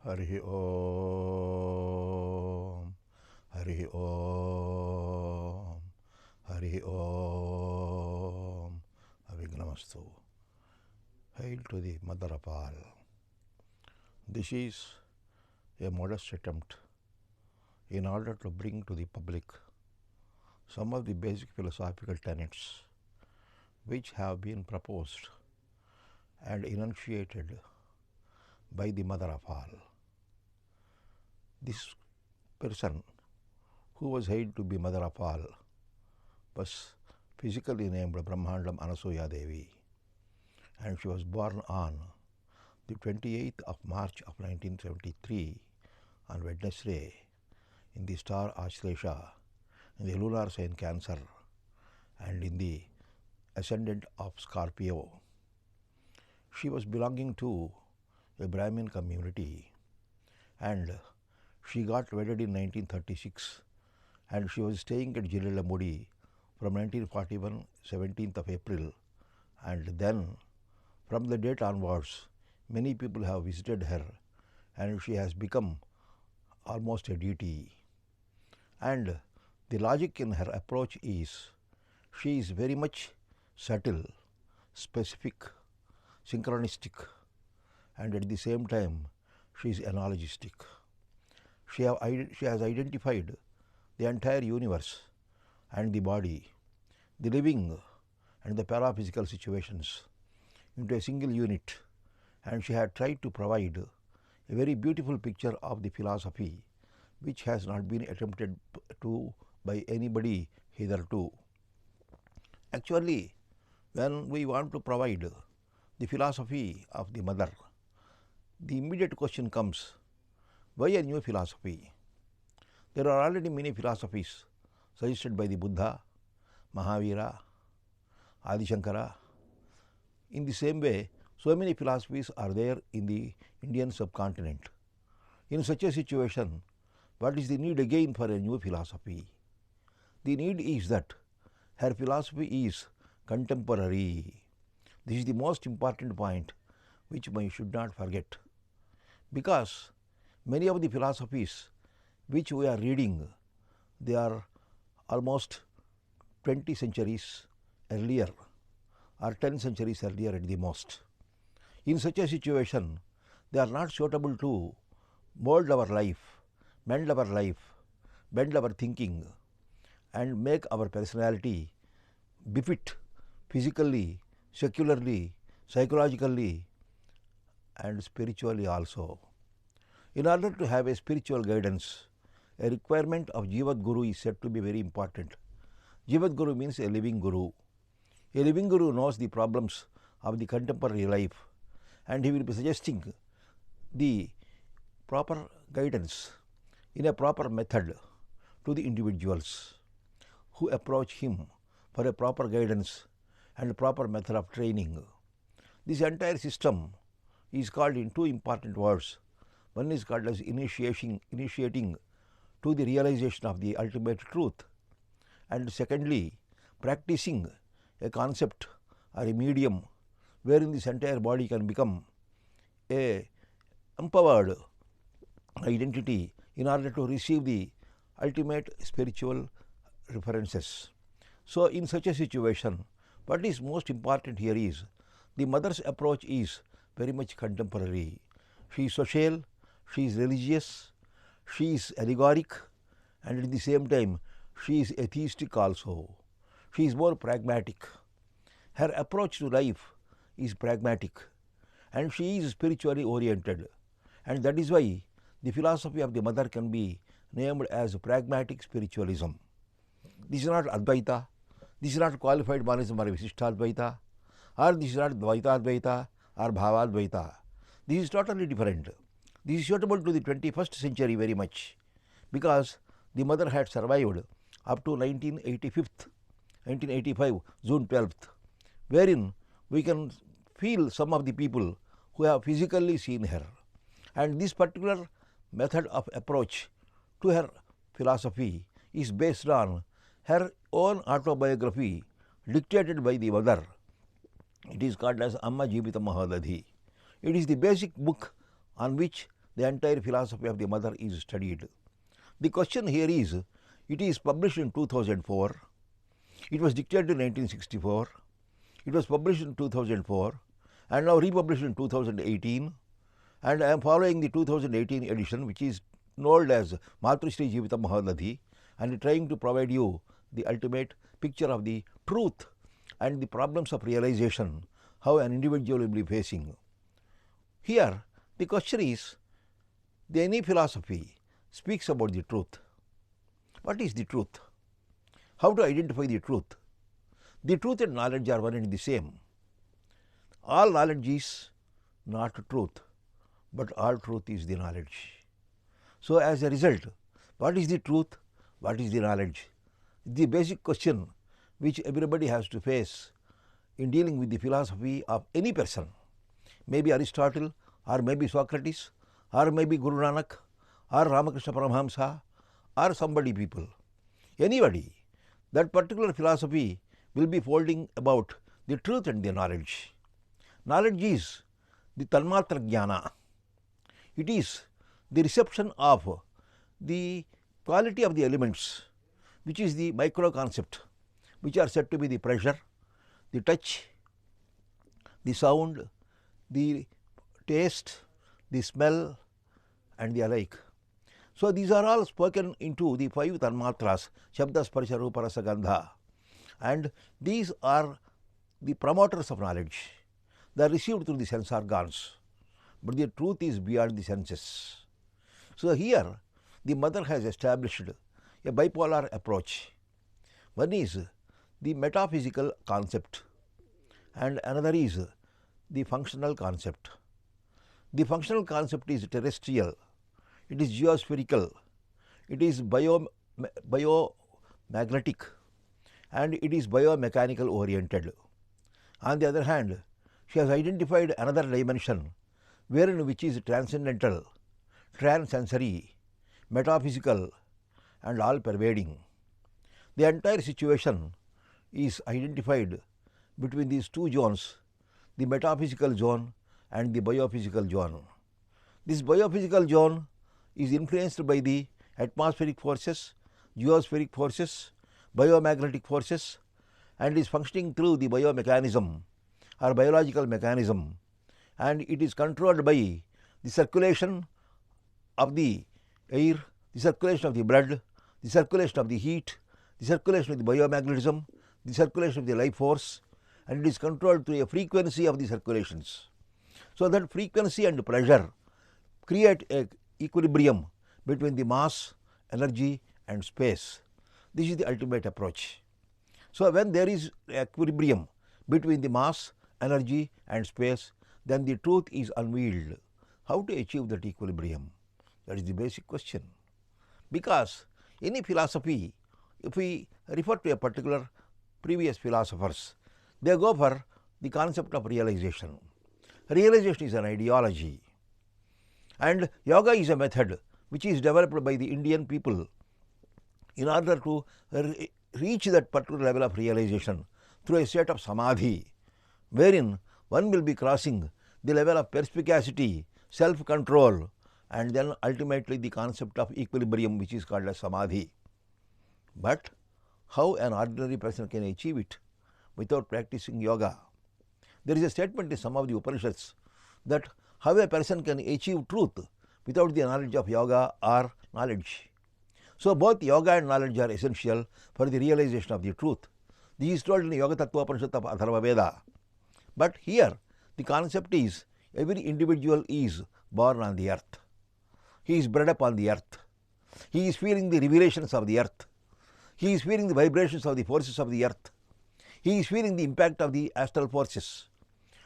Hari Om, Hari Om, Hari Om, Avignamastu. Hail to the Mother of all. This is a modest attempt in order to bring to the public some of the basic philosophical tenets which have been proposed and enunciated by the Mother of all. This person, who was hailed to be Mother of all, was physically named Brahmandam Anasuya Devi, and she was born on the 28th of March of 1973 on Wednesday in the star Ashlesha in the lunar sign Cancer and in the ascendant of Scorpio. She was belonging to a Brahmin community, and she got wedded in 1936, and she was staying at Jillellamudiamma from 1941, 17th of April, and then from the date onwards many people have visited her, and she has become almost a deity. And the logic in her approach is, she is very much subtle, specific, synchronistic, and at the same time she is analogistic. She has identified the entire universe and the body, the living and the paraphysical situations into a single unit, and she had tried to provide a very beautiful picture of the philosophy which has not been attempted to by anybody hitherto. Actually, when we want to provide the philosophy of the Mother, the immediate question comes, why a new philosophy? There are already many philosophies suggested by the Buddha, Mahavira, Adi Shankara. In the same way, so many philosophies are there in the Indian subcontinent. In such a situation, what is the need again for a new philosophy? The need is that her philosophy is contemporary. This is the most important point which we should not forget, because many of the philosophies which we are reading, they are almost 20 centuries earlier or 10 centuries earlier at the most. In such a situation, they are not suitable to mold our life, mend our life, bend our thinking, and make our personality befit physically, secularly, psychologically, and spiritually also. In order to have a spiritual guidance, a requirement of Jivat Guru is said to be very important. Jivat Guru means a living Guru. A living Guru knows the problems of the contemporary life, and he will be suggesting the proper guidance in a proper method to the individuals who approach him for a proper guidance and proper method of training. This entire system is called in two important words. One is called as initiating to the realization of the ultimate truth, and secondly, practicing a concept or a medium wherein this entire body can become a empowered identity in order to receive the ultimate spiritual references. So, in such a situation, what is most important here is the Mother's approach is very much contemporary. She is social, she is religious, she is allegoric, and at the same time she is atheistic also. She is more pragmatic. Her approach to life is pragmatic, and she is spiritually oriented, and that is why the philosophy of the Mother can be named as pragmatic spiritualism. This is not Advaita, this is not qualified monism or Visishtadvaita, or this is not Dvaitadvaita or Bhavadvaita. This is totally different. This is suitable to the 21st century very much, because the Mother had survived up to 1985, June 12th, wherein we can feel some of the people who have physically seen her. And this particular method of approach to her philosophy is based on her own autobiography dictated by the Mother. It is called as Amma Jivita Mahadadhi. It is the basic book on which the entire philosophy of the mother is studied. The question here is, it is published in 2004, it was dictated in 1964, it was published in 2004 and now republished in 2018, and I am following the 2018 edition, which is known as Matrishri Jeevitam Mahadadhi, and trying to provide you the ultimate picture of the truth and the problems of realization, how an individual will be facing. Here the question is, any philosophy speaks about the truth. What is the truth? How to identify the truth? The truth and knowledge are one and the same. All knowledge is not truth, but all truth is the knowledge. So as a result, what is the truth? What is the knowledge? The basic question which everybody has to face in dealing with the philosophy of any person, maybe Aristotle, or maybe Socrates, or maybe Guru Nanak, or Ramakrishna Paramahamsa, or somebody people, anybody, that particular philosophy will be folding about the truth and the knowledge. Knowledge is the tanmatra jnana. It is the reception of the quality of the elements, which is the micro concept, which are said to be the pressure, the touch, the sound, the taste, the smell, and the alike. So these are all spoken into the 5 tanmatras, Shabda, Sparsha, Rupa, Rasa, Gandha, and these are the promoters of knowledge. They are received through the sense organs, but the truth is beyond the senses. So here the mother has established a bipolar approach. One is the metaphysical concept and another is the functional concept. The functional concept is terrestrial, it is geospherical, it is biomagnetic, and it is biomechanical oriented. On the other hand, she has identified another dimension wherein which is transcendental, transsensory, metaphysical, and all pervading. The entire situation is identified between these two zones, the metaphysical zone and the biophysical zone. This biophysical zone is influenced by the atmospheric forces, geospheric forces, biomagnetic forces, and is functioning through the biomechanism or biological mechanism, and it is controlled by the circulation of the air, the circulation of the blood, the circulation of the heat, the circulation of the biomagnetism, the circulation of the life force, and it is controlled through a frequency of the circulations. So that frequency and pressure create a equilibrium between the mass, energy, and space. This is the ultimate approach. So when there is equilibrium between the mass, energy, and space, then the truth is unveiled. How to achieve that equilibrium? That is the basic question. Because any philosophy, if we refer to a particular previous philosophers, they go for the concept of realization. Realization is an ideology, and yoga is a method which is developed by the Indian people in order to reach that particular level of realization through a state of samadhi, wherein one will be crossing the level of perspicacity, self-control, and then ultimately the concept of equilibrium, which is called as samadhi. But how an ordinary person can achieve it without practicing yoga? There is a statement in some of the Upanishads that how a person can achieve truth without the knowledge of yoga or knowledge. So both yoga and knowledge are essential for the realization of the truth. This is told in the Yoga Tattva Upanishad of Atharva Veda. But here the concept is, every individual is born on the earth. He is bred up on the earth. He is feeling the revelations of the earth. He is feeling the vibrations of the forces of the earth. He is feeling the impact of the astral forces.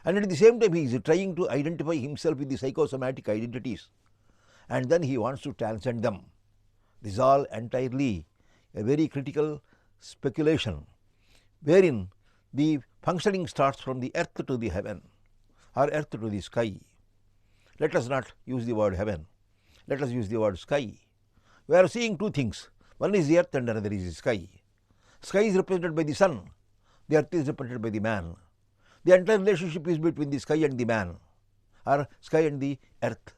And at the same time he is trying to identify himself with the psychosomatic identities, and then he wants to transcend them. This is all entirely a very critical speculation, wherein the functioning starts from the earth to the heaven or earth to the sky. Let us not use the word heaven, let us use the word sky. We are seeing two things, one is the earth and another is the sky. Sky is represented by the sun, the earth is represented by the man. The entire relationship is between the sky and the man, or sky and the earth.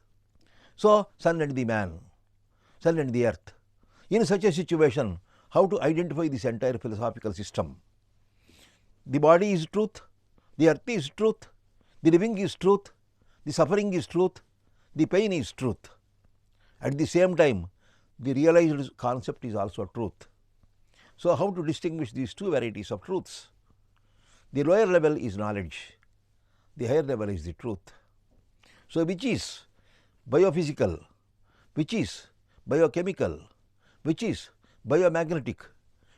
So, sun and the man, sun and the earth. In such a situation, how to identify this entire philosophical system? The body is truth, the earth is truth, the living is truth, the suffering is truth, the pain is truth. At the same time, the realized concept is also truth. So, how to distinguish these two varieties of truths? The lower level is knowledge, the higher level is the truth. So, which is biophysical, which is biochemical, which is biomagnetic,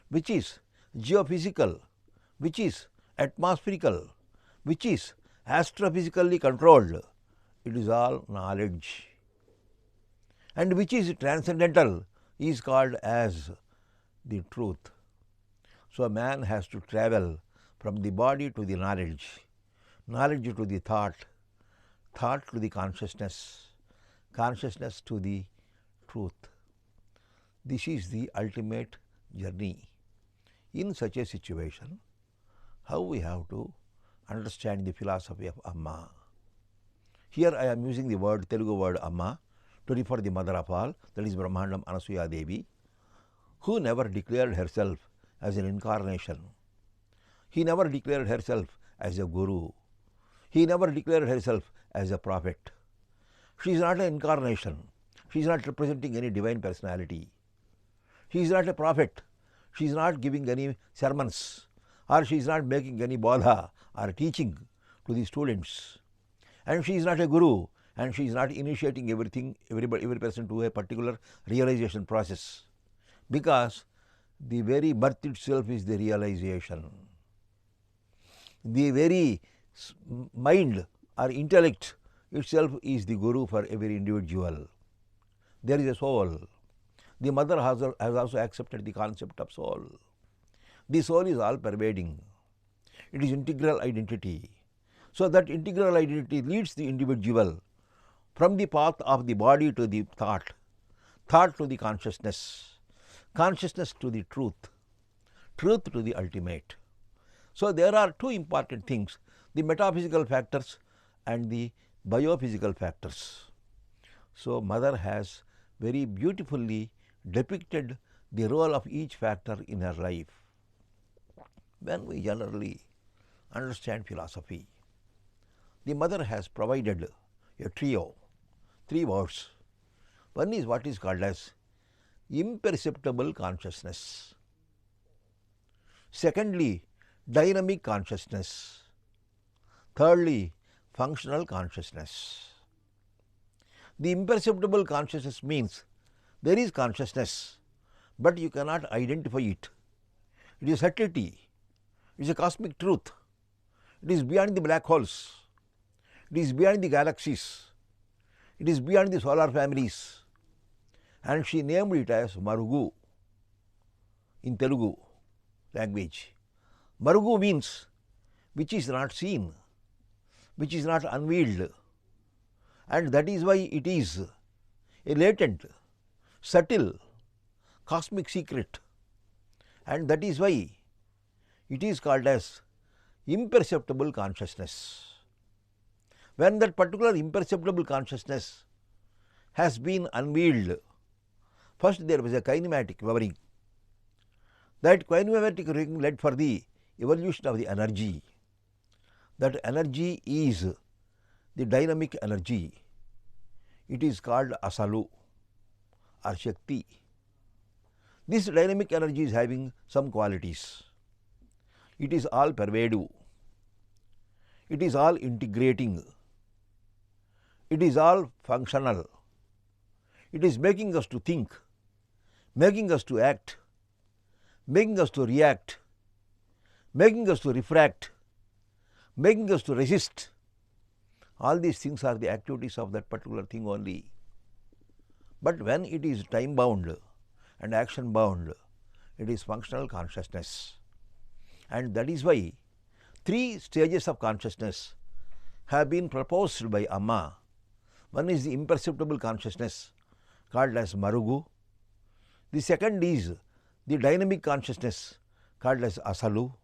which is geophysical, which is atmospherical, which is astrophysically controlled? It is all knowledge. And which is transcendental is called as the truth. So, man has to travel from the body to the knowledge, knowledge to the thought, thought to the consciousness, consciousness to the truth. This is the ultimate journey. In such a situation, how we have to understand the philosophy of Amma? Here I am using the word, Telugu word Amma, to refer the mother of all, that is Brahmanam Anasuya Devi, who never declared herself as an incarnation. He never declared herself as a guru. He never declared herself as a prophet. She is not an incarnation. She is not representing any divine personality. She is not a prophet. She is not giving any sermons, or she is not making any bodha or teaching to the students. And she is not a guru, and she is not initiating every person to a particular realization process, because the very birth itself is the realization. The very mind or intellect itself is the guru for every individual. There is a soul. The mother has also accepted the concept of soul. The soul is all pervading. It is integral identity. So, that integral identity leads the individual from the path of the body to the thought, thought to the consciousness, consciousness to the truth, truth to the ultimate. So, there are two important things, the metaphysical factors and the biophysical factors. So, mother has very beautifully depicted the role of each factor in her life. When we generally understand philosophy, the mother has provided a trio, 3 words. One is what is called as imperceptible consciousness. Secondly, dynamic consciousness. Thirdly, functional consciousness. The imperceptible consciousness means there is consciousness, but you cannot identify it. It is subtlety. It is a cosmic truth. It is beyond the black holes. It is beyond the galaxies. It is beyond the solar families. And she named it as Marugu in Telugu language. Marugu means which is not seen, which is not unveiled, and that is why it is a latent, subtle, cosmic secret, and that is why it is called as imperceptible consciousness. When that particular imperceptible consciousness has been unveiled, first there was a kinematic powering. That kinematic powering led for the evolution of the energy. That energy is the dynamic energy. It is called Asalu or Shakti. This dynamic energy is having some qualities. It is all pervasive. It is all integrating. It is all functional. It is making us to think, making us to act, making us to react, making us to refract, making us to resist. All these things are the activities of that particular thing only. But when it is time bound and action bound, it is functional consciousness. And that is why 3 stages of consciousness have been proposed by Amma. One is the imperceptible consciousness called as Marugu. The second is the dynamic consciousness called as Asalu.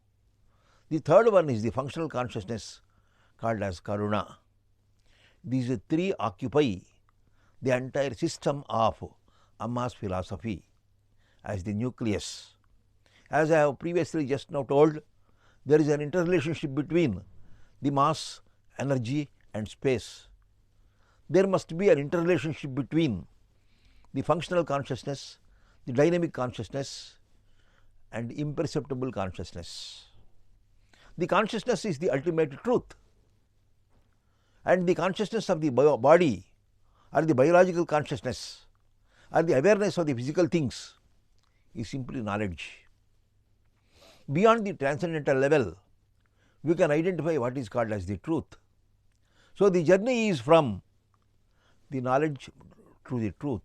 The third one is the functional consciousness called as Karuna. These 3 occupy the entire system of Amma's philosophy as the nucleus. As I have previously just now told, there is an interrelationship between the mass, energy and space. There must be an interrelationship between the functional consciousness, the dynamic consciousness and imperceptible consciousness. The consciousness is the ultimate truth, and the consciousness of the body or the biological consciousness or the awareness of the physical things is simply knowledge. Beyond the transcendental level, we can identify what is called as the truth. So, the journey is from the knowledge to the truth.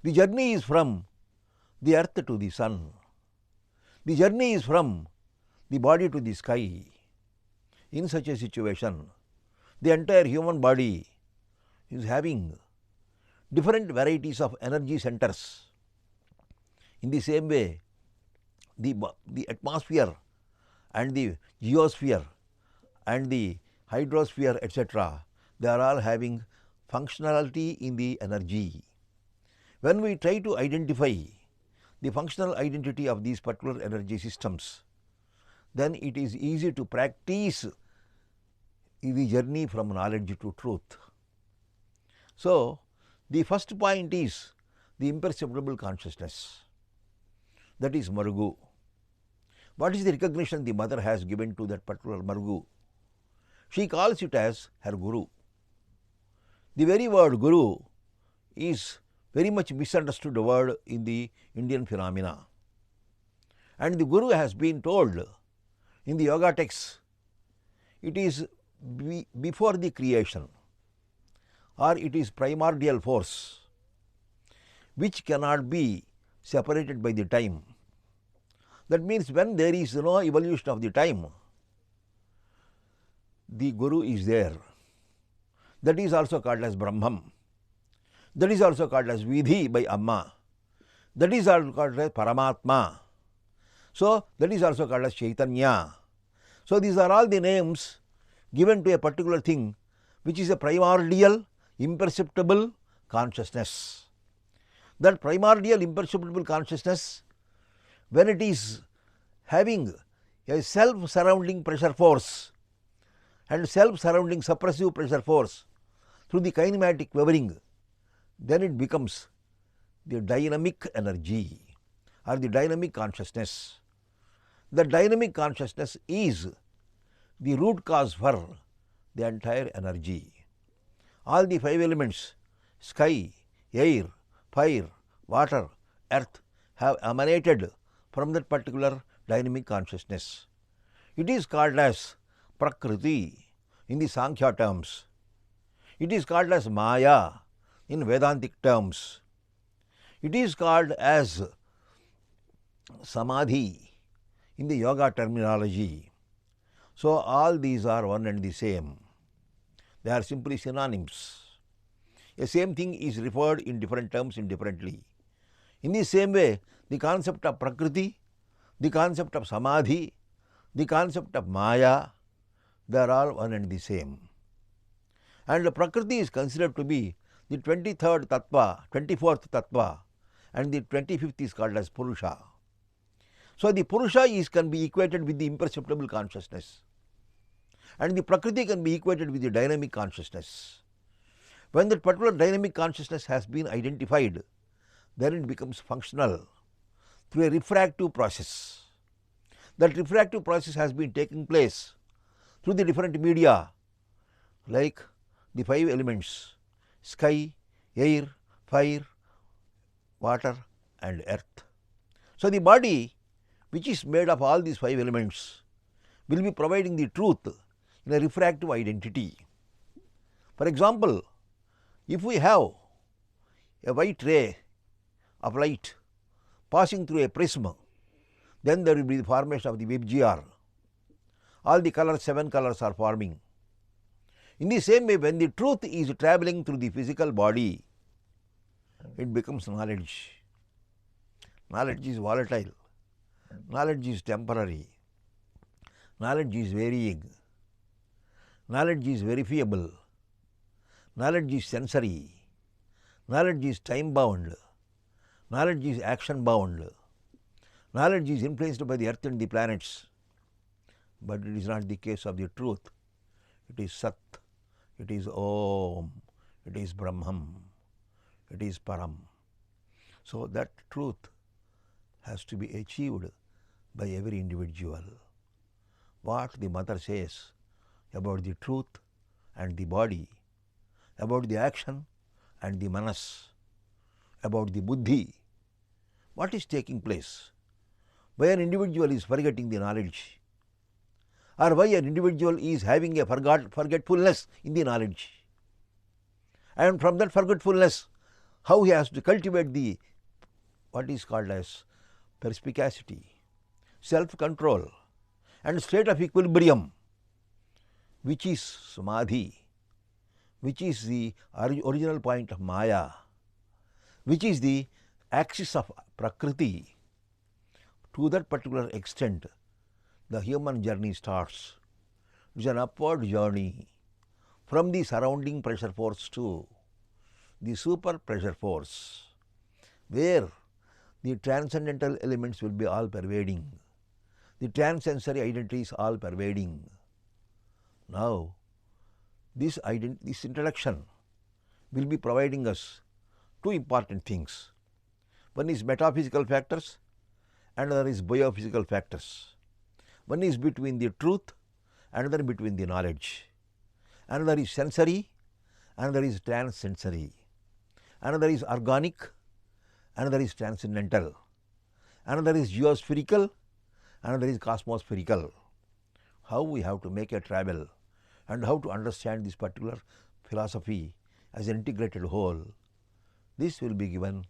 The journey is from the earth to the sun. The journey is from the body to the sky. In such a situation, the entire human body is having different varieties of energy centers. In the same way, the atmosphere and the geosphere and the hydrosphere, etc., they are all having functionality in the energy. When we try to identify the functional identity of these particular energy systems, then it is easy to practice the journey from knowledge to truth. So, the first point is the imperceptible consciousness, that is Margu. What is the recognition the mother has given to that particular Margu? She calls it as her Guru. The very word Guru is very much misunderstood word in the Indian phenomena, and the Guru has been told in the yoga texts, it is before the creation, or it is primordial force which cannot be separated by the time. That means when there is no evolution of the time, the Guru is there. That is also called as Brahman. That is also called as Vidhi by Amma. That is also called as Paramatma. So, that is also called as Chaitanya. So, these are all the names given to a particular thing which is a primordial imperceptible consciousness. That primordial imperceptible consciousness, when it is having a self-surrounding pressure force and self-surrounding suppressive pressure force through the kinematic quivering, then it becomes the dynamic energy or the dynamic consciousness. The dynamic consciousness is the root cause for the entire energy. All the five elements, sky, air, fire, water, earth, have emanated from that particular dynamic consciousness. It is called as Prakriti in the Sankhya terms. It is called as Maya in Vedantic terms. It is called as Samadhi in the yoga terminology. So, all these are one and the same. They are simply synonyms. A same thing is referred in different terms indifferently. In the same way, the concept of Prakriti, the concept of Samadhi, the concept of Maya, they are all one and the same. And the Prakriti is considered to be the 23rd Tattva, 24th Tattva, and the 25th is called as Purusha. So, the Purusha can be equated with the imperceptible consciousness, and the Prakriti can be equated with the dynamic consciousness. When that particular dynamic consciousness has been identified, then it becomes functional through a refractive process. That refractive process has been taking place through the different media like the five elements, sky, air, fire, water and earth. So, the body which is made of all these five elements will be providing the truth in a refractive identity. For example, if we have a white ray of light passing through a prism, then there will be the formation of the WebGR. All the colors, 7 colors are forming. In the same way, when the truth is traveling through the physical body, it becomes knowledge. Knowledge is volatile. Knowledge is temporary. Knowledge is varying. Knowledge is verifiable. Knowledge is sensory. Knowledge is time bound. Knowledge is action bound. Knowledge is influenced by the earth and the planets. But it is not the case of the truth. It is Sat, it is Om, it is Brahman, it is Param. So that truth has to be achieved by every individual. What the mother says about the truth and the body, about the action and the manas, about the buddhi, what is taking place? Why an individual is forgetting the knowledge, or why an individual is having a forgetfulness in the knowledge, and from that forgetfulness, how he has to cultivate the what is called as perspicacity, self-control, and state of equilibrium, which is samadhi, which is the original point of Maya, which is the axis of Prakriti. To that particular extent, the human journey starts. It is an upward journey from the surrounding pressure force to the super pressure force, where the transcendental elements will be all pervading, the transsensory identity is all pervading. Now, this introduction will be providing us two important things. One is metaphysical factors, and another is biophysical factors. One is between the truth, another between the knowledge. Another is sensory, another is transsensory. Another is organic, another is transcendental. Another is geospherical, another is cosmospherical. How we have to make a travel and how to understand this particular philosophy as an integrated whole, this will be given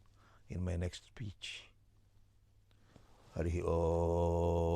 in my next speech. Hari Om.